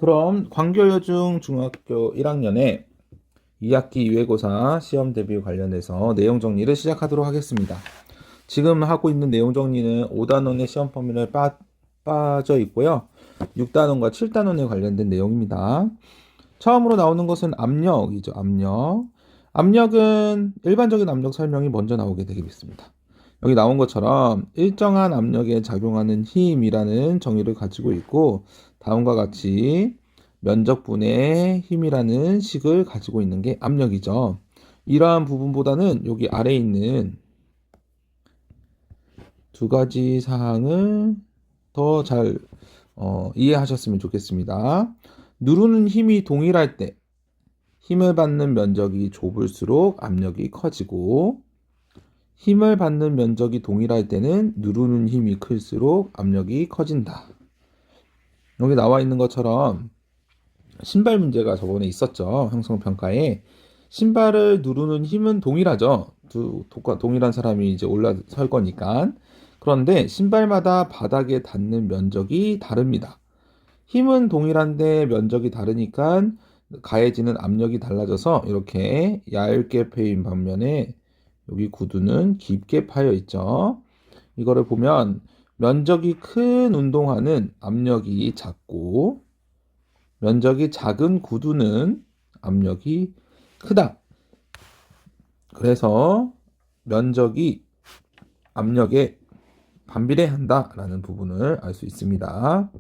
그럼 광교여중 중학교 1학년에 2학기 2외고사 시험 대비 관련해서 내용 정리를 시작하도록 하겠습니다. 지금 하고 있는 내용 정리는 5단원의 시험 범위를 빠져 있고요. 6단원과 7단원에 관련된 내용입니다. 처음으로 나오는 것은 압력이죠. 압력. 압력은 일반적인 압력 설명이 먼저 나오게 되겠습니다. 여기 나온 것처럼 일정한 압력에 작용하는 힘이라는 정의를 가지고 있고, 다음과 같이 면적분의 힘이라는 식을 가지고 있는 게 압력이죠. 이러한 부분보다는 여기 아래에 있는 두 가지 사항을 더 잘 이해하셨으면 좋겠습니다. 누르는 힘이 동일할 때 힘을 받는 면적이 좁을수록 압력이 커지고, 힘을 받는 면적이 동일할 때는 누르는 힘이 클수록 압력이 커진다. 여기 나와 있는 것처럼 신발 문제가 저번에 있었죠. 형성평가에. 신발을 누르는 힘은 동일하죠. 동일한 사람이 이제 올라설 거니까. 그런데 신발마다 바닥에 닿는 면적이 다릅니다. 힘은 동일한데 면적이 다르니까 가해지는 압력이 달라져서 이렇게 얇게 패인 반면에 여기 구두는 깊게 파여 있죠. 이거를 보면 면적이 큰 운동화는 압력이 작고, 면적이 작은 구두는 압력이 크다. 그래서 면적이 압력에 반비례한다라는 부분을 알 수 있습니다.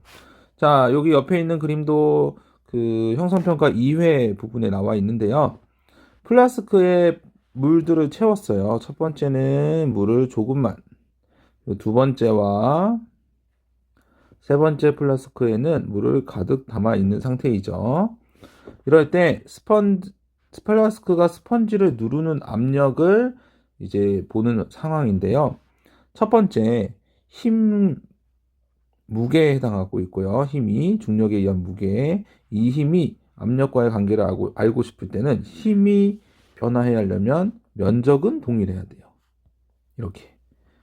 자, 여기 옆에 있는 그림도 그 형성평가 2회 부분에 나와 있는데요. 플라스크에 물들을 채웠어요. 첫 번째는 물을 조금만, 두 번째와 세 번째 플라스크에는 물을 가득 담아 있는 상태이죠. 이럴 때 플라스크가 스펀지를 누르는 압력을 이제 보는 상황인데요. 첫 번째, 무게에 해당하고 있고요. 힘이 중력에 의한 무게. 이 힘이 압력과의 관계를 알고 싶을 때는 힘이 변화하려면 면적은 동일해야 돼요. 이렇게.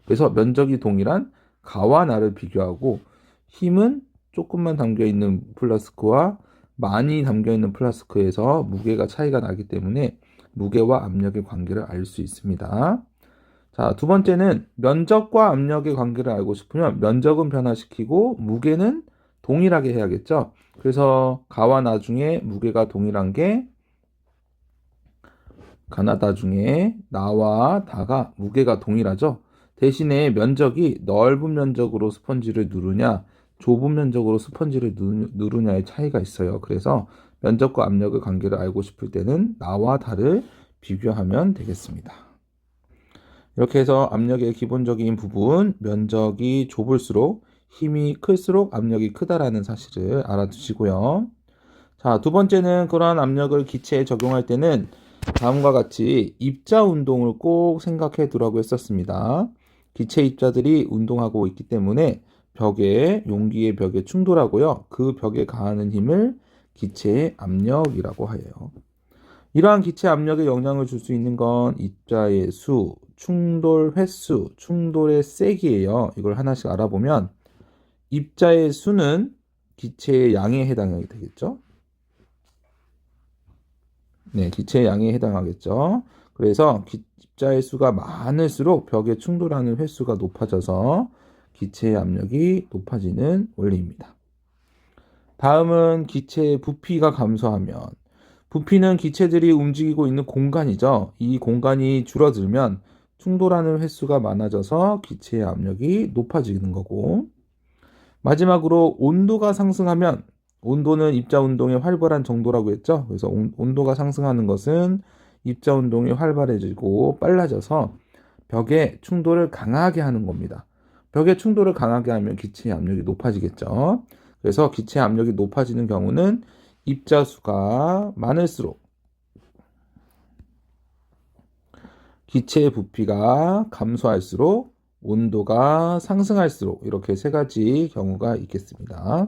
그래서 면적이 동일한 가와 나를 비교하고, 힘은 조금만 담겨 있는 플라스크와 많이 담겨 있는 플라스크에서 무게가 차이가 나기 때문에 무게와 압력의 관계를 알 수 있습니다. 자, 두 번째는 면적과 압력의 관계를 알고 싶으면 면적은 변화시키고 무게는 동일하게 해야겠죠. 그래서 가와 나 중에 무게가 동일한 게 가나다 중에 나와 다가 무게가 동일하죠. 대신에 면적이 넓은 면적으로 스펀지를 누르냐, 좁은 면적으로 스펀지를 누르냐의 차이가 있어요. 그래서 면적과 압력의 관계를 알고 싶을 때는 나와 다를 비교하면 되겠습니다. 이렇게 해서 압력의 기본적인 부분, 면적이 좁을수록 힘이 클수록 압력이 크다라는 사실을 알아두시고요. 자, 두 번째는 그러한 압력을 기체에 적용할 때는 다음과 같이 입자 운동을 꼭 생각해 두라고 했었습니다. 기체 입자들이 운동하고 있기 때문에 용기의 벽에 충돌하고요. 그 벽에 가하는 힘을 기체의 압력이라고 해요. 이러한 기체 압력에 영향을 줄 수 있는 건 입자의 수, 충돌 횟수, 충돌의 세기예요. 이걸 하나씩 알아보면 입자의 수는 기체의 양에 해당이 되겠죠. 네, 기체의 양에 해당하겠죠. 그래서 입자의 수가 많을수록 벽에 충돌하는 횟수가 높아져서 기체의 압력이 높아지는 원리입니다. 다음은 기체의 부피가 감소하면, 부피는 기체들이 움직이고 있는 공간이죠. 이 공간이 줄어들면 충돌하는 횟수가 많아져서 기체의 압력이 높아지는 거고, 마지막으로 온도가 상승하면, 온도는 입자 운동의 활발한 정도라고 했죠. 그래서 온도가 상승하는 것은 입자 운동이 활발해지고 빨라져서 벽에 충돌을 강하게 하는 겁니다. 벽에 충돌을 강하게 하면 기체의 압력이 높아지겠죠. 그래서 기체의 압력이 높아지는 경우는 입자 수가 많을수록 기체의 부피가 감소할수록 온도가 상승할수록 이렇게 세 가지 경우가 있겠습니다.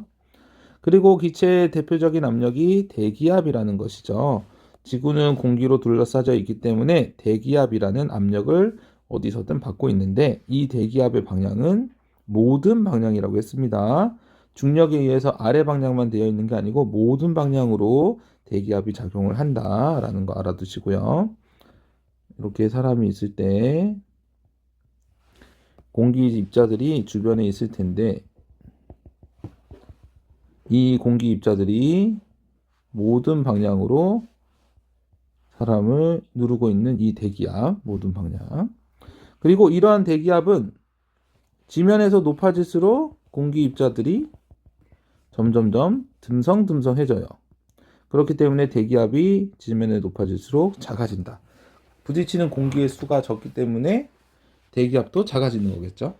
그리고 기체의 대표적인 압력이 대기압이라는 것이죠. 지구는 공기로 둘러싸여 있기 때문에 대기압이라는 압력을 어디서든 받고 있는데, 이 대기압의 방향은 모든 방향이라고 했습니다. 중력에 의해서 아래 방향만 되어 있는 게 아니고 모든 방향으로 대기압이 작용을 한다라는 거 알아두시고요. 이렇게 사람이 있을 때 공기 입자들이 주변에 있을 텐데 이 공기 입자들이 모든 방향으로 사람을 누르고 있는 이 대기압, 모든 방향. 그리고 이러한 대기압은 지면에서 높아질수록 공기 입자들이 점점점 듬성듬성해져요. 그렇기 때문에 대기압이 지면에 높아질수록 작아진다. 부딪히는 공기의 수가 적기 때문에 대기압도 작아지는 거겠죠.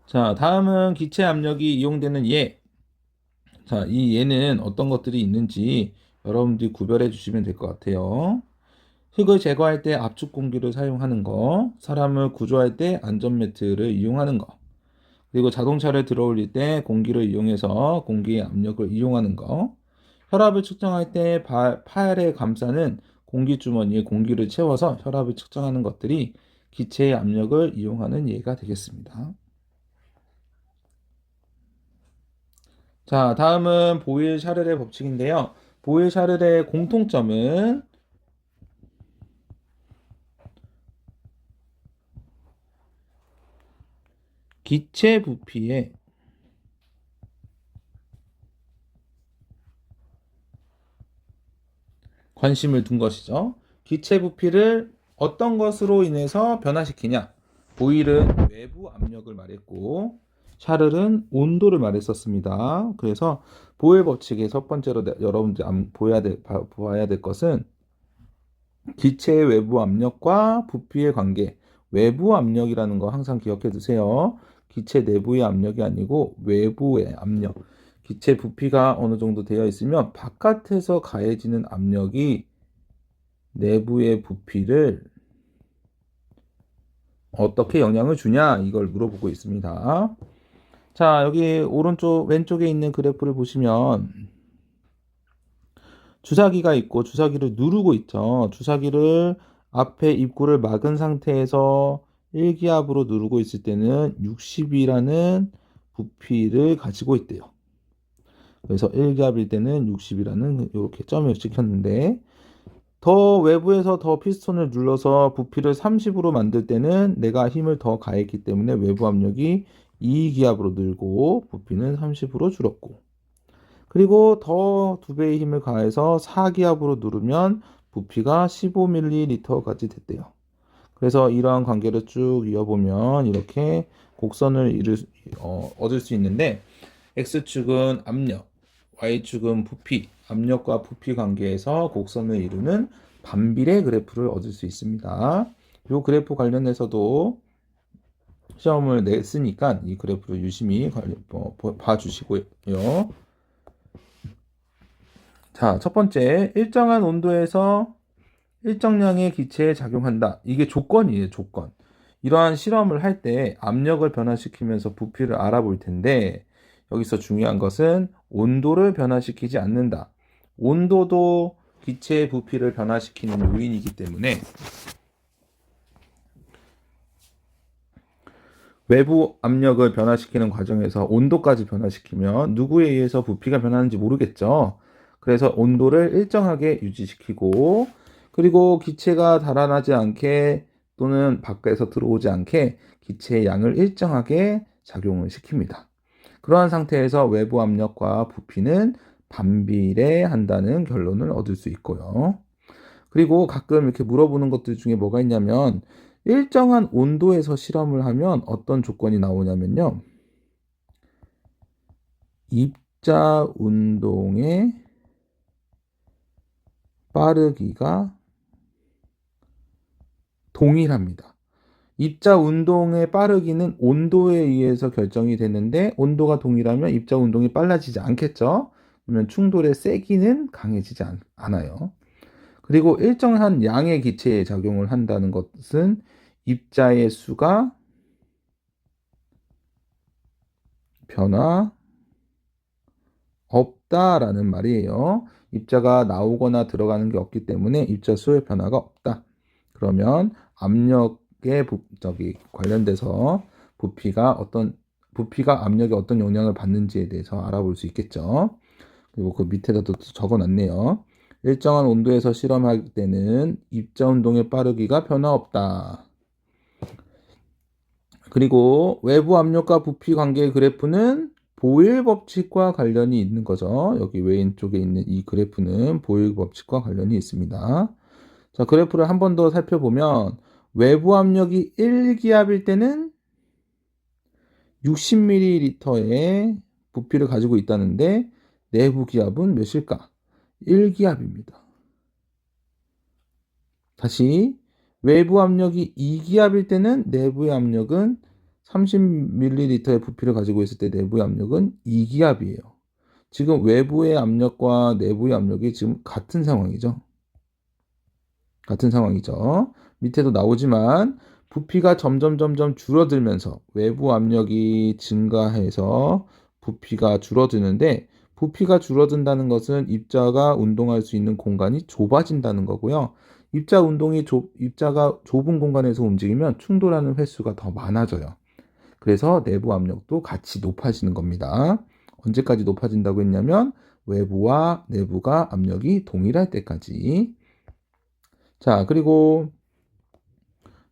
자, 다음은 기체 압력이 이용되는 예. 자, 이 예는 어떤 것들이 있는지 여러분들이 구별해 주시면 될 것 같아요. 흙을 제거할 때 압축 공기를 사용하는 거, 사람을 구조할 때 안전매트를 이용하는 거, 그리고 자동차를 들어올릴 때 공기를 이용해서 공기의 압력을 이용하는 거, 혈압을 측정할 때 팔에 감싸는 공기주머니에 공기를 채워서 혈압을 측정하는 것들이 기체의 압력을 이용하는 예가 되겠습니다. 자, 다음은 보일-샤를의 법칙인데요. 보일-샤를의 공통점은 기체 부피에 관심을 둔 것이죠. 기체 부피를 어떤 것으로 인해서 변화시키냐? 보일은 외부 압력을 말했고 샤를은 온도를 말했었습니다. 그래서 보일 법칙의 첫 번째로 여러분들 봐야 될 것은 기체의 외부 압력과 부피의 관계. 외부 압력이라는 거 항상 기억해 두세요. 기체 내부의 압력이 아니고 외부의 압력. 기체 부피가 어느 정도 되어 있으면 바깥에서 가해지는 압력이 내부의 부피를 어떻게 영향을 주냐 이걸 물어보고 있습니다. 자, 여기 오른쪽 왼쪽에 있는 그래프를 보시면 주사기가 있고 주사기를 누르고 있죠. 주사기를 앞에 입구를 막은 상태에서 1기압으로 누르고 있을 때는 60이라는 부피를 가지고 있대요. 그래서 1기압일 때는 60이라는 이렇게 점을 찍혔는데 더 외부에서 더 피스톤을 눌러서 부피를 30으로 만들 때는 내가 힘을 더 가했기 때문에 외부 압력이 2기압으로 늘고 부피는 30으로 줄었고 그리고 더 2배의 힘을 가해서 4기압으로 누르면 부피가 15ml까지 됐대요. 그래서 이러한 관계를 쭉 이어보면 이렇게 곡선을 얻을 수 있는데 X축은 압력, Y축은 부피, 압력과 부피 관계에서 곡선을 이루는 반비례 그래프를 얻을 수 있습니다. 이 그래프 관련해서도 시험을 냈으니까 이 그래프를 유심히 봐주시고요. 자, 첫 번째, 일정한 온도에서 일정량의 기체에 작용한다. 이게 조건이에요, 조건. 이러한 실험을 할 때 압력을 변화시키면서 부피를 알아볼 텐데 여기서 중요한 것은 온도를 변화시키지 않는다. 온도도 기체의 부피를 변화시키는 요인이기 때문에 외부 압력을 변화시키는 과정에서 온도까지 변화시키면 누구에 의해서 부피가 변하는지 모르겠죠. 그래서 온도를 일정하게 유지시키고 그리고 기체가 달아나지 않게 또는 밖에서 들어오지 않게 기체의 양을 일정하게 작용을 시킵니다. 그러한 상태에서 외부 압력과 부피는 반비례한다는 결론을 얻을 수 있고요. 그리고 가끔 이렇게 물어보는 것들 중에 뭐가 있냐면 일정한 온도에서 실험을 하면 어떤 조건이 나오냐면요. 입자 운동의 빠르기가 동일합니다. 입자 운동의 빠르기는 온도에 의해서 결정이 되는데 온도가 동일하면 입자 운동이 빨라지지 않겠죠? 그러면 충돌의 세기는 강해지지 않아요. 그리고 일정한 양의 기체에 작용을 한다는 것은 입자의 수가 변화 없다라는 말이에요. 입자가 나오거나 들어가는 게 없기 때문에 입자 수의 변화가 없다. 그러면 압력에 관련돼서 부피가 어떤 부피가 압력에 어떤 영향을 받는지에 대해서 알아볼 수 있겠죠. 그리고 그 밑에다도 적어놨네요. 일정한 온도에서 실험할 때는 입자 운동의 빠르기가 변화 없다. 그리고 외부 압력과 부피 관계의 그래프는 보일 법칙과 관련이 있는 거죠. 여기 왼쪽에 있는 이 그래프는 보일 법칙과 관련이 있습니다. 자, 그래프를 한 번 더 살펴보면 외부 압력이 1기압일 때는 60ml의 부피를 가지고 있다는데 내부 기압은 몇일까? 1기압입니다. 다시 외부 압력이 2기압일 때는 내부의 압력은 30ml의 부피를 가지고 있을 때 내부의 압력은 2기압이에요. 지금 외부의 압력과 내부의 압력이 지금 같은 상황이죠. 같은 상황이죠. 밑에도 나오지만 부피가 점점 줄어들면서 외부 압력이 증가해서 부피가 줄어드는데 부피가 줄어든다는 것은 입자가 운동할 수 있는 공간이 좁아진다는 거고요. 입자가 좁은 공간에서 움직이면 충돌하는 횟수가 더 많아져요. 그래서 내부 압력도 같이 높아지는 겁니다. 언제까지 높아진다고 했냐면 외부와 내부가 압력이 동일할 때까지. 자, 그리고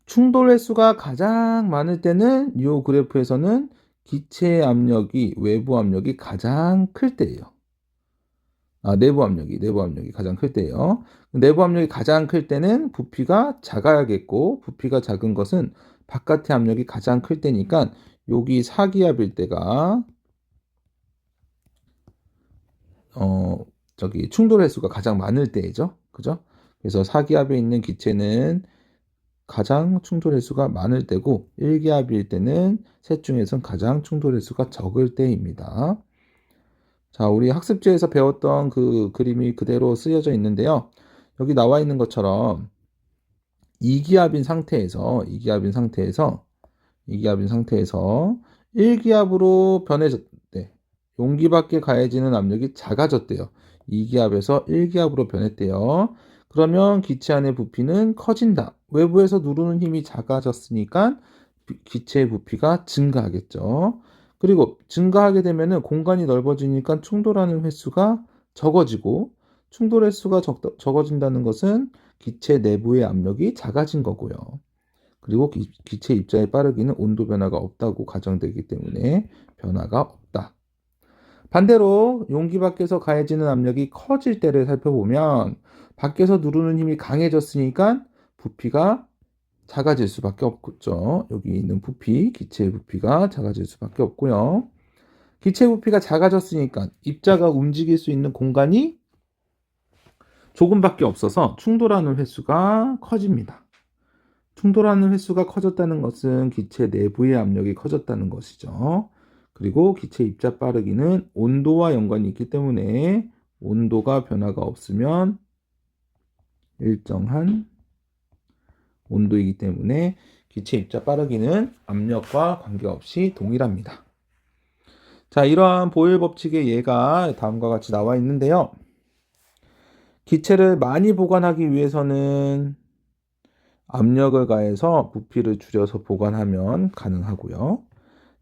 충돌 횟수가 가장 많을 때는 이 그래프에서는 기체 압력이 외부 압력이 가장 클 때예요. 내부 압력이 가장 클 때예요. 내부 압력이 가장 클 때는 부피가 작아야겠고 부피가 작은 것은 바깥의 압력이 가장 클 때니까 여기 4기압일 때가 충돌 횟수가 가장 많을 때이죠. 그죠? 그래서 4기압에 있는 기체는 가장 충돌 횟수가 많을 때고 1기압일 때는 셋 중에선 가장 충돌 횟수가 적을 때입니다. 자, 우리 학습지에서 배웠던 그 그림이 그대로 쓰여져 있는데요. 여기 나와 있는 것처럼 2기압인 상태에서 1기압으로 변해졌대. 용기 밖에 가해지는 압력이 작아졌대요. 2기압에서 1기압으로 변했대요. 그러면 기체 안의 부피는 커진다. 외부에서 누르는 힘이 작아졌으니까 기체의 부피가 증가하겠죠. 그리고 증가하게 되면은 공간이 넓어지니까 충돌하는 횟수가 적어지고 충돌 횟수가 적어진다는 것은 기체 내부의 압력이 작아진 거고요. 그리고 기체 입자의 빠르기는 온도 변화가 없다고 가정되기 때문에 변화가 없다. 반대로 용기 밖에서 가해지는 압력이 커질 때를 살펴보면 밖에서 누르는 힘이 강해졌으니까 부피가 작아질 수밖에 없죠. 여기 있는 부피, 기체의 부피가 작아질 수밖에 없고요. 기체 부피가 작아졌으니까 입자가 움직일 수 있는 공간이 조금밖에 없어서 충돌하는 횟수가 커집니다. 충돌하는 횟수가 커졌다는 것은 기체 내부의 압력이 커졌다는 것이죠. 그리고 기체 입자 빠르기는 온도와 연관이 있기 때문에 온도가 변화가 없으면 일정한 온도이기 때문에 기체 입자 빠르기는 압력과 관계없이 동일합니다. 자, 이러한 보일 법칙의 예가 다음과 같이 나와 있는데요. 기체를 많이 보관하기 위해서는 압력을 가해서 부피를 줄여서 보관하면 가능하고요.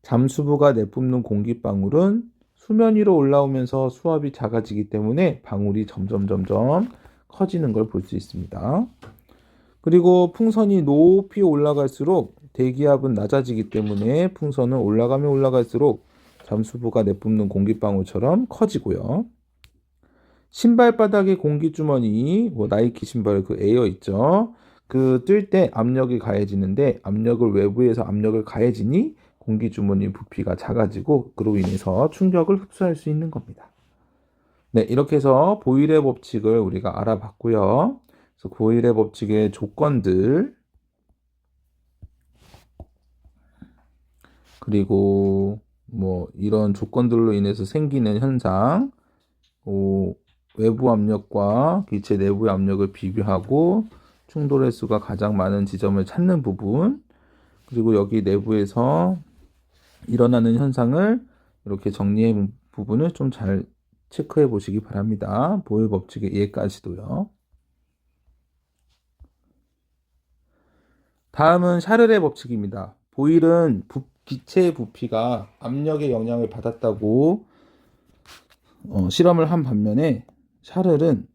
잠수부가 내뿜는 공기방울은 수면 위로 올라오면서 수압이 작아지기 때문에 방울이 점점 커지는 걸 볼 수 있습니다. 그리고 풍선이 높이 올라갈수록 대기압은 낮아지기 때문에 풍선은 올라가면 올라갈수록 잠수부가 내뿜는 공기방울처럼 커지고요. 신발바닥에 공기주머니, 나이키 신발 그 에어 있죠. 그 뜰 때 압력이 가해지는데 외부에서 압력을 가해지니 공기주머니 부피가 작아지고 그로 인해서 충격을 흡수할 수 있는 겁니다. 네, 이렇게 해서 보일의 법칙을 우리가 알아봤고요. 그래서 보일의 법칙의 조건들 그리고 이런 조건들로 인해서 생기는 현상, 외부 압력과 기체 내부의 압력을 비교하고 충돌 횟수가 가장 많은 지점을 찾는 부분, 그리고 여기 내부에서 일어나는 현상을 이렇게 정리해 본 부분을 좀 잘 체크해 보시기 바랍니다. 보일 법칙의 예까지도요. 다음은 샤를의 법칙입니다. 보일은 기체의 부피가 압력의 영향을 받았다고 실험을 한 반면에 샤를은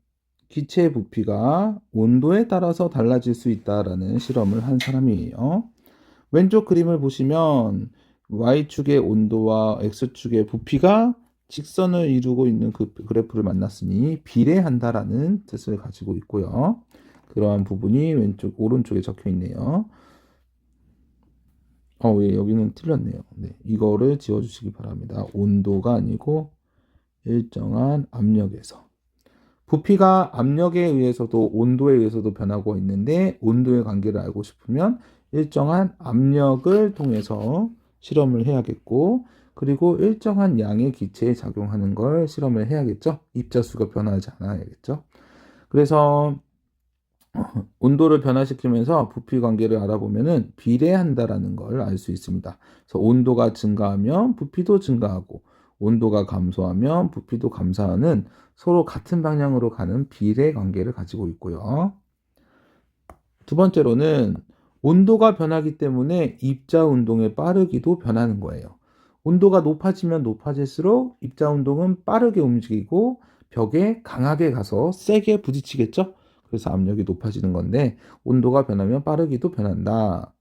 기체의 부피가 온도에 따라서 달라질 수 있다라는 실험을 한 사람이에요. 왼쪽 그림을 보시면 Y축의 온도와 X축의 부피가 직선을 이루고 있는 그 그래프를 만났으니 비례한다라는 뜻을 가지고 있고요. 그러한 부분이 오른쪽에 적혀 있네요. 예, 여기는 틀렸네요. 네, 이거를 지워주시기 바랍니다. 온도가 아니고 일정한 압력에서. 부피가 압력에 의해서도 온도에 의해서도 변하고 있는데 온도의 관계를 알고 싶으면 일정한 압력을 통해서 실험을 해야겠고 그리고 일정한 양의 기체에 작용하는 걸 실험을 해야겠죠. 입자수가 변하지 않아야겠죠. 그래서 온도를 변화시키면서 부피 관계를 알아보면은 비례한다라는 걸 알 수 있습니다. 그래서 온도가 증가하면 부피도 증가하고 온도가 감소하면 부피도 감소하는 서로 같은 방향으로 가는 비례 관계를 가지고 있고요. 두 번째로는 온도가 변하기 때문에 입자 운동의 빠르기도 변하는 거예요. 온도가 높아지면 높아질수록 입자 운동은 빠르게 움직이고 벽에 강하게 가서 세게 부딪히겠죠? 그래서 압력이 높아지는 건데 온도가 변하면 빠르기도 변한다.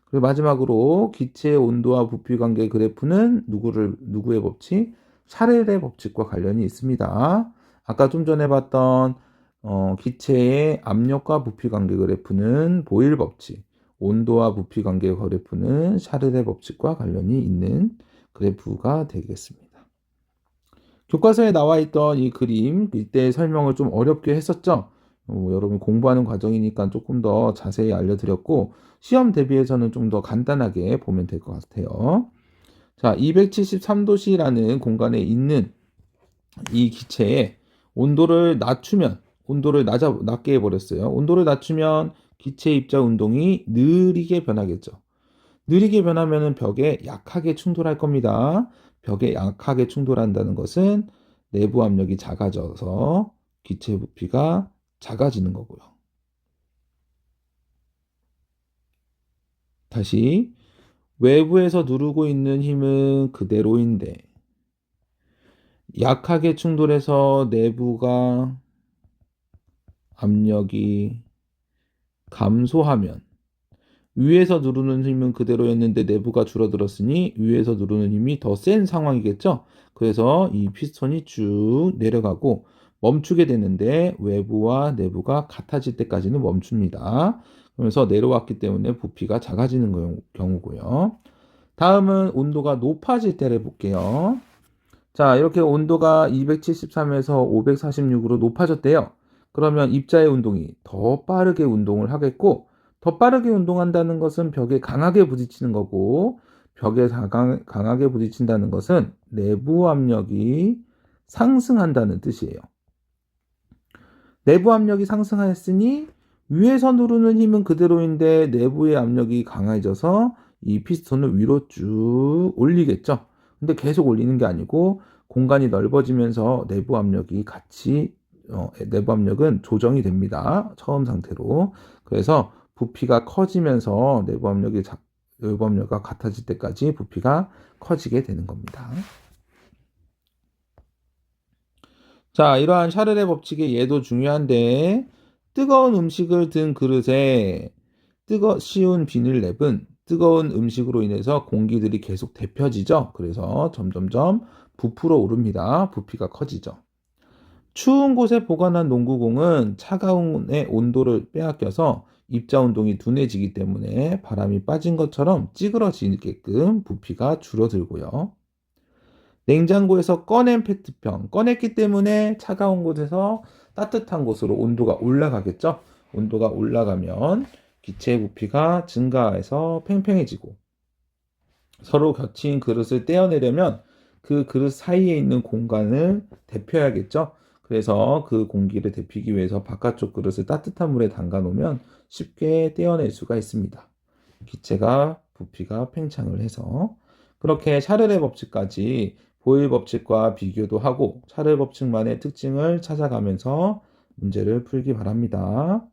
그리고 마지막으로 기체의 온도와 부피 관계 그래프는 누구의 법칙? 샤를의 법칙과 관련이 있습니다. 아까 좀 전에 봤던 기체의 압력과 부피 관계 그래프는 보일 법칙, 온도와 부피 관계 그래프는 샤를의 법칙과 관련이 있는 그래프가 되겠습니다. 교과서에 나와 있던 이 그림, 이때 설명을 좀 어렵게 했었죠? 여러분 공부하는 과정이니까 조금 더 자세히 알려드렸고, 시험 대비해서는 좀 더 간단하게 보면 될 것 같아요. 자, 273도씨라는 공간에 있는 이 기체에 온도를 낮게 해버렸어요. 온도를 낮추면 기체 입자 운동이 느리게 변하겠죠. 느리게 변하면 벽에 약하게 충돌할 겁니다. 벽에 약하게 충돌한다는 것은 내부 압력이 작아져서 기체 부피가 작아지는 거고요. 다시 외부에서 누르고 있는 힘은 그대로인데 약하게 충돌해서 내부가 압력이 감소하면 위에서 누르는 힘은 그대로였는데 내부가 줄어들었으니 위에서 누르는 힘이 더 센 상황이겠죠. 그래서 이 피스톤이 쭉 내려가고 멈추게 되는데 외부와 내부가 같아질 때까지는 멈춥니다. 그러면서 내려왔기 때문에 부피가 작아지는 경우고요. 다음은 온도가 높아질 때를 볼게요. 자, 이렇게 온도가 273에서 546으로 높아졌대요. 그러면 입자의 운동이 더 빠르게 운동을 하겠고, 더 빠르게 운동한다는 것은 벽에 강하게 부딪히는 거고, 벽에 강하게 부딪힌다는 것은 내부 압력이 상승한다는 뜻이에요. 내부 압력이 상승했으니 위에서 누르는 힘은 그대로인데 내부의 압력이 강해져서 이 피스톤을 위로 쭉 올리겠죠. 근데 계속 올리는 게 아니고 공간이 넓어지면서 내부 압력은 조정이 됩니다. 처음 상태로. 그래서 부피가 커지면서 내부 압력과 같아질 때까지 부피가 커지게 되는 겁니다. 자, 이러한 샤를의 법칙의 예도 중요한데 뜨거운 음식을 든 그릇에 쉬운 비닐랩은 뜨거운 음식으로 인해서 공기들이 계속 데펴지죠. 그래서 점점점 부풀어 오릅니다. 부피가 커지죠. 추운 곳에 보관한 농구공은 차가운 온도를 빼앗겨서 입자 운동이 둔해지기 때문에 바람이 빠진 것처럼 찌그러지게끔 부피가 줄어들고요. 냉장고에서 꺼낸 페트병, 꺼냈기 때문에 차가운 곳에서 따뜻한 곳으로 온도가 올라가겠죠? 온도가 올라가면 기체 부피가 증가해서 팽팽해지고 서로 겹친 그릇을 떼어내려면 그 그릇 사이에 있는 공간을 데펴야겠죠? 그래서 그 공기를 데피기 위해서 바깥쪽 그릇을 따뜻한 물에 담가 놓으면 쉽게 떼어낼 수가 있습니다. 기체가 부피가 팽창을 해서 그렇게 샤를의 법칙까지 보일 법칙과 비교도 하고 샤를 법칙만의 특징을 찾아가면서 문제를 풀기 바랍니다.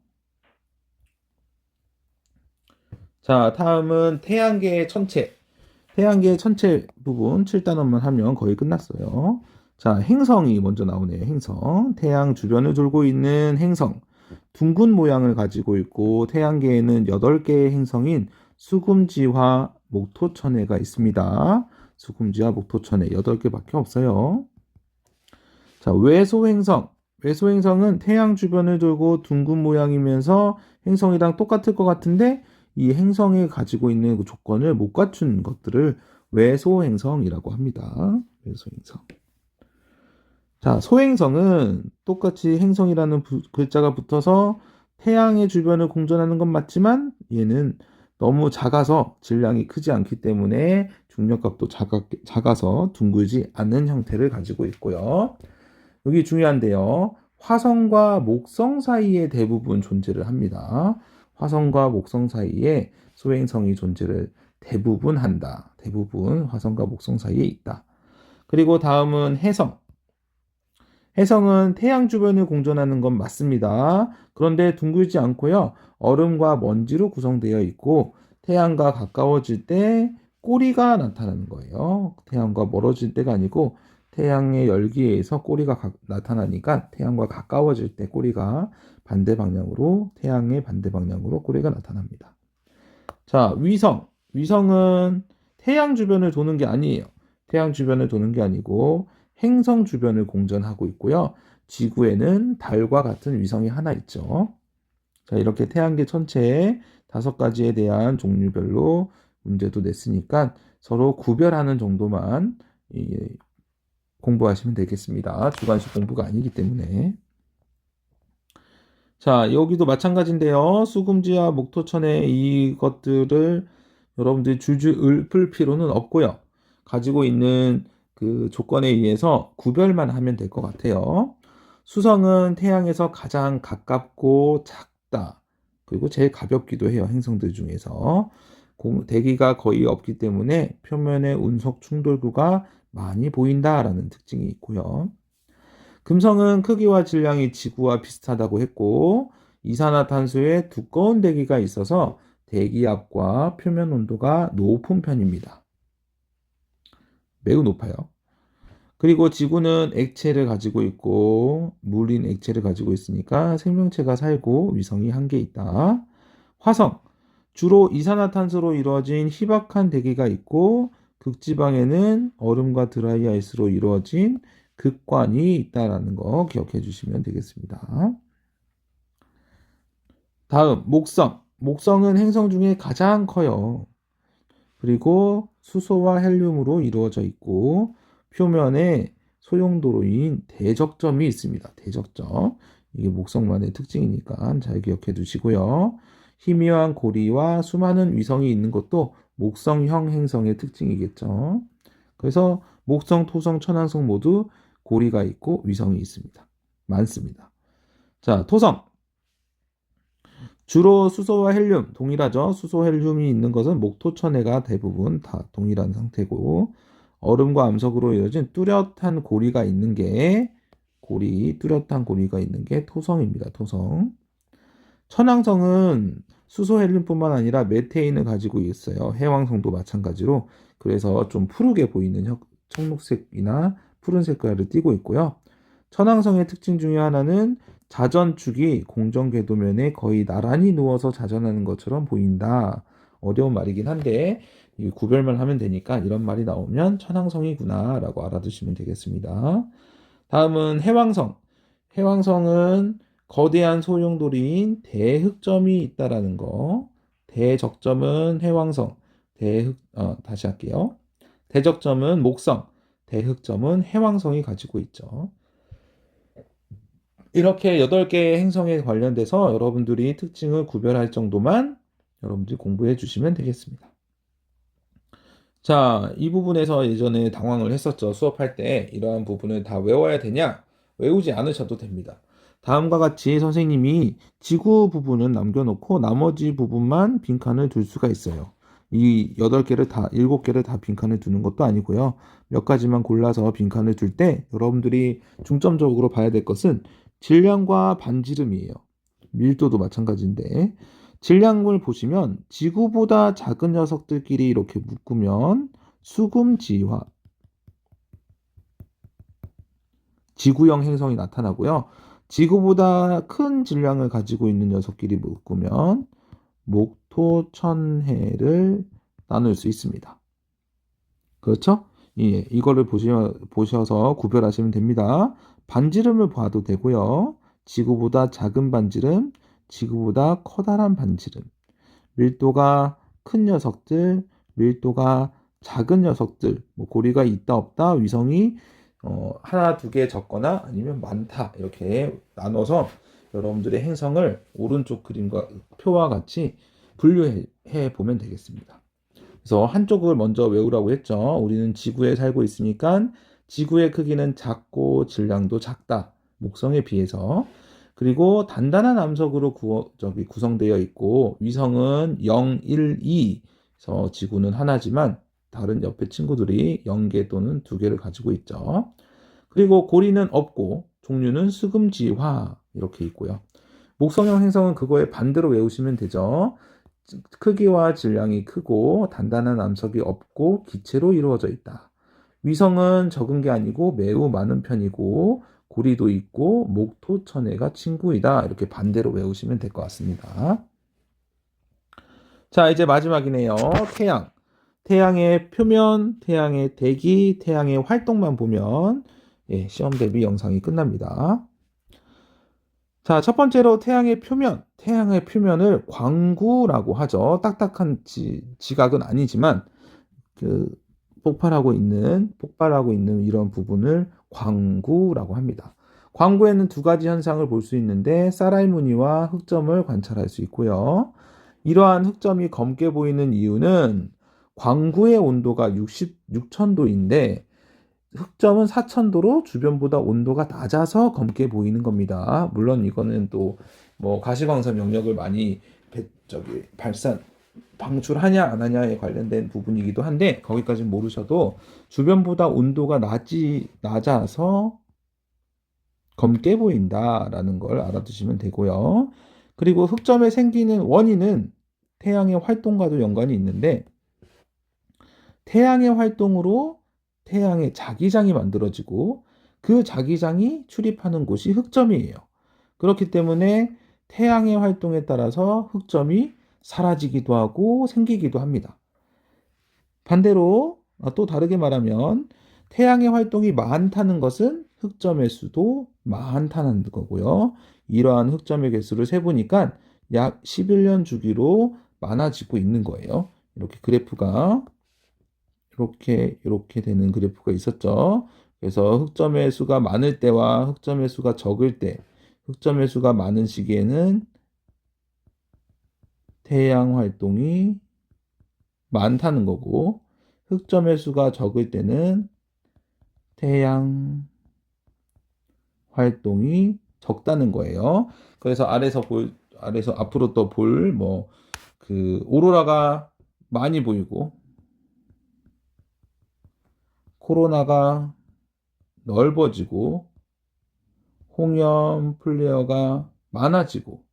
자, 다음은 태양계의 천체. 태양계 전체 부분 7단원만 하면 거의 끝났어요. 자, 행성이 먼저 나오네요. 행성. 태양 주변을 돌고 있는 행성. 둥근 모양을 가지고 있고 태양계에는 8개의 행성인 수금지와 목토천해가 있습니다. 수금지와 목토천해 8개밖에 없어요. 자, 외소행성. 외소행성은 태양 주변을 돌고 둥근 모양이면서 행성이랑 똑같을 것 같은데 이 행성이 가지고 있는 그 조건을 못 갖춘 것들을 외소행성이라고 합니다. 외소행성. 자, 소행성은 똑같이 행성이라는 글자가 붙어서 태양의 주변을 공전하는 건 맞지만 얘는 너무 작아서 질량이 크지 않기 때문에 중력값도 작아서 둥글지 않는 형태를 가지고 있고요. 여기 중요한데요. 화성과 목성 사이에 대부분 존재를 합니다. 화성과 목성 사이에 소행성이 존재를 대부분 한다. 대부분 화성과 목성 사이에 있다. 그리고 다음은 해성. 해성은 태양 주변을 공전하는 건 맞습니다. 그런데 둥글지 않고요. 얼음과 먼지로 구성되어 있고 태양과 가까워질 때 꼬리가 나타나는 거예요. 태양과 멀어질 때가 아니고 태양의 열기에 의해서 꼬리가 나타나니까 태양과 가까워질 때 꼬리가 반대 방향으로 태양의 반대 방향으로 꼬리가 나타납니다. 자, 위성. 위성은 태양 주변을 도는 게 아니에요. 태양 주변을 도는 게 아니고 행성 주변을 공전하고 있고요. 지구에는 달과 같은 위성이 하나 있죠. 자, 이렇게 태양계 전체에 5가지에 대한 종류별로 문제도 냈으니까 서로 구별하는 정도만 공부하시면 되겠습니다. 주관식 공부가 아니기 때문에. 자, 여기도 마찬가지인데요. 수금지와 목토천의 이것들을 여러분들이 줄줄 읊을 필요는 없고요. 가지고 있는 그 조건에 의해서 구별만 하면 될 것 같아요. 수성은 태양에서 가장 가깝고 작다. 그리고 제일 가볍기도 해요. 행성들 중에서. 대기가 거의 없기 때문에 표면의 운석 충돌구가 많이 보인다라는 특징이 있고요. 금성은 크기와 질량이 지구와 비슷하다고 했고 이산화탄소에 두꺼운 대기가 있어서 대기압과 표면 온도가 높은 편입니다. 매우 높아요. 그리고 지구는 액체를 가지고 있고 물인 액체를 가지고 있으니까 생명체가 살고 위성이 한 개 있다. 화성, 주로 이산화탄소로 이루어진 희박한 대기가 있고 극지방에는 얼음과 드라이 아이스로 이루어진 극관이 있다는 거 기억해 주시면 되겠습니다. 다음, 목성. 목성은 행성 중에 가장 커요. 그리고 수소와 헬륨으로 이루어져 있고 표면에 소용도로인 대적점이 있습니다. 대적점. 이게 목성만의 특징이니까 잘 기억해 두시고요. 희미한 고리와 수많은 위성이 있는 것도 목성형 행성의 특징이겠죠. 그래서 목성, 토성, 천왕성 모두 고리가 있고 위성이 있습니다. 많습니다. 자, 토성. 주로 수소와 헬륨, 동일하죠. 수소, 헬륨이 있는 것은 목토천해가 대부분 다 동일한 상태고 얼음과 암석으로 이루어진 뚜렷한 고리가 있는 게 뚜렷한 고리가 있는 게 토성입니다. 토성. 천왕성은 수소, 헬륨뿐만 아니라 메테인을 가지고 있어요. 해왕성도 마찬가지로. 그래서 좀 푸르게 보이는 청록색이나 푸른 색깔을 띠고 있고요. 천왕성의 특징 중에 하나는 자전축이 공정 궤도면에 거의 나란히 누워서 자전하는 것처럼 보인다. 어려운 말이긴 한데 구별만 하면 되니까 이런 말이 나오면 천왕성이구나 라고 알아두시면 되겠습니다. 다음은 해왕성. 해왕성은 거대한 소용돌이인 대흑점이 있다라는 거. 대적점은 해왕성. 다시 할게요. 대적점은 목성. 대흑점은 해왕성이 가지고 있죠. 이렇게 8개의 행성에 관련돼서 여러분들이 특징을 구별할 정도만 여러분들이 공부해 주시면 되겠습니다. 자, 이 부분에서 예전에 당황을 했었죠. 수업할 때 이러한 부분을 다 외워야 되냐? 외우지 않으셔도 됩니다. 다음과 같이 선생님이 지구 부분은 남겨놓고 나머지 부분만 빈칸을 둘 수가 있어요. 이 7개를 다 빈칸을 두는 것도 아니고요. 몇 가지만 골라서 빈칸을 둘 때 여러분들이 중점적으로 봐야 될 것은 질량과 반지름이에요. 밀도도 마찬가지인데 질량을 보시면 지구보다 작은 녀석들끼리 이렇게 묶으면 수금지화, 지구형 행성이 나타나고요. 지구보다 큰 질량을 가지고 있는 녀석끼리 묶으면 목토천해를 나눌 수 있습니다. 그렇죠? 예, 이거를 보셔서 구별하시면 됩니다. 반지름을 봐도 되고요. 지구보다 작은 반지름, 지구보다 커다란 반지름, 밀도가 큰 녀석들, 밀도가 작은 녀석들, 뭐 고리가 있다 없다, 위성이 하나, 두 개 적거나 아니면 많다 이렇게 나눠서 여러분들의 행성을 오른쪽 그림과 표와 같이 분류해 보면 되겠습니다. 그래서 한쪽을 먼저 외우라고 했죠. 우리는 지구에 살고 있으니까 지구의 크기는 작고 질량도 작다. 목성에 비해서. 그리고 단단한 암석으로 구성되어 있고 위성은 0, 1, 2. 그래서 지구는 하나지만 다른 옆에 친구들이 0개 또는 2개를 가지고 있죠. 그리고 고리는 없고 종류는 수금지화 이렇게 있고요. 목성형 행성은 그거에 반대로 외우시면 되죠. 크기와 질량이 크고 단단한 암석이 없고 기체로 이루어져 있다. 위성은 적은 게 아니고 매우 많은 편이고 고리도 있고 목토천해가 친구이다. 이렇게 반대로 외우시면 될 것 같습니다. 자, 이제 마지막이네요. 태양. 태양의 표면, 태양의 대기, 태양의 활동만 보면 시험 대비 영상이 끝납니다. 자, 첫 번째로 태양의 표면. 태양의 표면을 광구라고 하죠. 딱딱한 지각은 아니지만 폭발하고 있는 이런 부분을 광구라고 합니다. 광구에는 두 가지 현상을 볼 수 있는데 쌀알 무늬와 흑점을 관찰할 수 있고요. 이러한 흑점이 검게 보이는 이유는 광구의 온도가 6,000도인데 흑점은 4,000도로 주변보다 온도가 낮아서 검게 보이는 겁니다. 물론 이거는 또 뭐 가시광선 영역을 많이 방출하냐 안 하냐에 관련된 부분이기도 한데 거기까지는 모르셔도 주변보다 온도가 낮아서 검게 보인다라는 걸 알아두시면 되고요. 그리고 흑점의 생기는 원인은 태양의 활동과도 연관이 있는데 태양의 활동으로 태양의 자기장이 만들어지고 그 자기장이 출입하는 곳이 흑점이에요. 그렇기 때문에 태양의 활동에 따라서 흑점이 사라지기도 하고 생기기도 합니다. 반대로 또 다르게 말하면 태양의 활동이 많다는 것은 흑점의 수도 많다는 거고요. 이러한 흑점의 개수를 세보니까 약 11년 주기로 많아지고 있는 거예요. 이렇게 그래프가 이렇게 되는 그래프가 있었죠. 그래서 흑점의 수가 많을 때와 흑점의 수가 적을 때 흑점의 수가 많은 시기에는 태양 활동이 많다는 거고 흑점의 수가 적을 때는 태양 활동이 적다는 거예요. 그래서 아래서 앞으로 또 볼 오로라가 많이 보이고 코로나가 넓어지고 홍염 플레어가 많아지고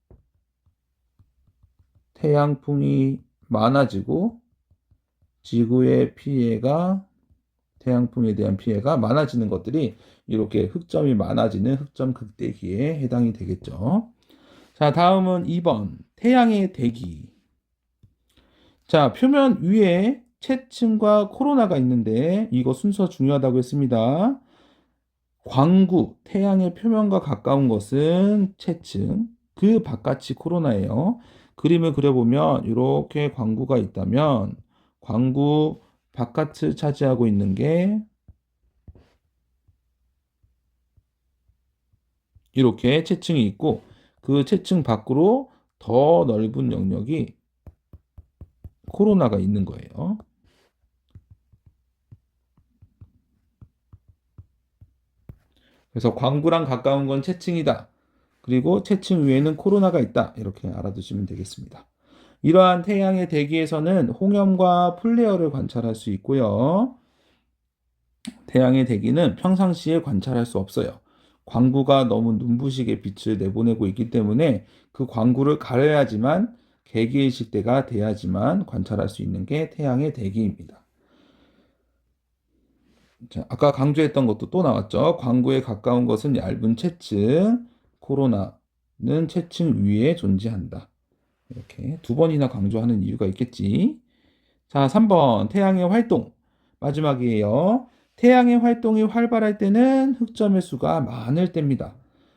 태양풍이 많아지고 지구의 태양풍에 대한 피해가 많아지는 것들이 이렇게 흑점이 많아지는 흑점 극대기에 해당이 되겠죠. 자, 다음은 2번 태양의 대기. 자, 표면 위에 채층과 코로나가 있는데 이거 순서 중요하다고 했습니다. 광구, 태양의 표면과 가까운 것은 채층, 그 바깥이 코로나예요. 그림을 그려보면 이렇게 광구가 있다면 광구 바깥을 차지하고 있는 게 이렇게 채층이 있고 그 채층 밖으로 더 넓은 영역이 코로나가 있는 거예요. 그래서 광구랑 가까운 건 채층이다. 그리고 채층 위에는 코로나가 있다. 이렇게 알아두시면 되겠습니다. 이러한 태양의 대기에서는 홍염과 플레어를 관찰할 수 있고요. 태양의 대기는 평상시에 관찰할 수 없어요. 광구가 너무 눈부시게 빛을 내보내고 있기 때문에 그 광구를 가려야지만 개기일식 때가 돼야지만 관찰할 수 있는 게 태양의 대기입니다. 자, 아까 강조했던 것도 또 나왔죠. 광구에 가까운 것은 얇은 체층, 코로나는 체층 위에 존재한다. 이렇게 두 번이나 강조하는 이유가 있겠지. 자, 3번 태양의 활동. 마지막이에요. 태양의 활동이 활발할 때는 흑점의 수가 많을 때입니다.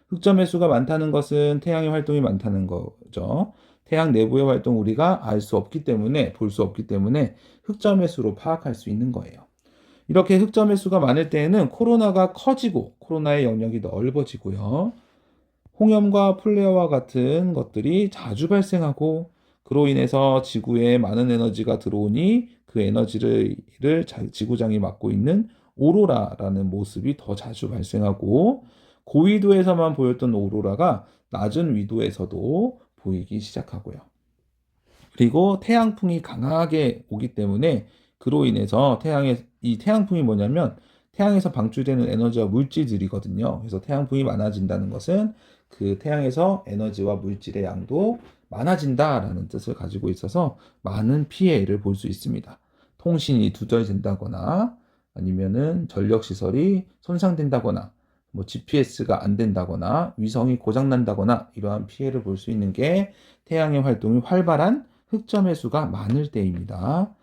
흑점의 수가 많다는 것은 태양의 활동이 많다는 거죠. 태양 내부의 활동 우리가 알 수 없기 때문에, 볼 수 없기 때문에 흑점의 수로 파악할 수 있는 거예요. 이렇게 흑점의 수가 많을 때에는 코로나가 커지고 코로나의 영역이 넓어지고요. 홍염과 플레어와 같은 것들이 자주 발생하고 그로 인해서 지구에 많은 에너지가 들어오니 그 에너지를 지구장이 맡고 있는 오로라라는 모습이 더 자주 발생하고 고위도에서만 보였던 오로라가 낮은 위도에서도 보이기 시작하고요. 그리고 태양풍이 강하게 오기 때문에 그로 인해서 이 태양풍이 뭐냐면 태양에서 방출되는 에너지와 물질들이거든요. 그래서 태양풍이 많아진다는 것은 그 태양에서 에너지와 물질의 양도 많아진다라는 뜻을 가지고 있어서 많은 피해를 볼 수 있습니다. 통신이 두절된다거나 아니면은 전력 시설이 손상된다거나 뭐 GPS가 안 된다거나 위성이 고장 난다거나 이러한 피해를 볼 수 있는 게 태양의 활동이 활발한 흑점의 수가 많을 때입니다.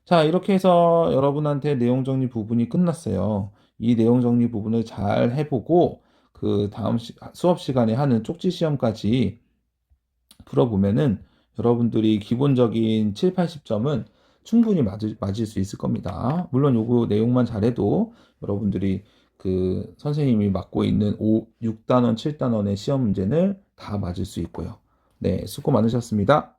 자, 이렇게 해서 여러분한테 내용 정리 부분이 끝났어요. 이 내용 정리 부분을 잘 해보고 그 다음 수업 시간에 하는 쪽지 시험까지 풀어보면은 여러분들이 기본적인 7, 80점은 충분히 맞을 수 있을 겁니다. 물론 요거 내용만 잘해도 여러분들이 그 선생님이 맡고 있는 6단원, 7단원의 시험 문제는 다 맞을 수 있고요. 네, 수고 많으셨습니다.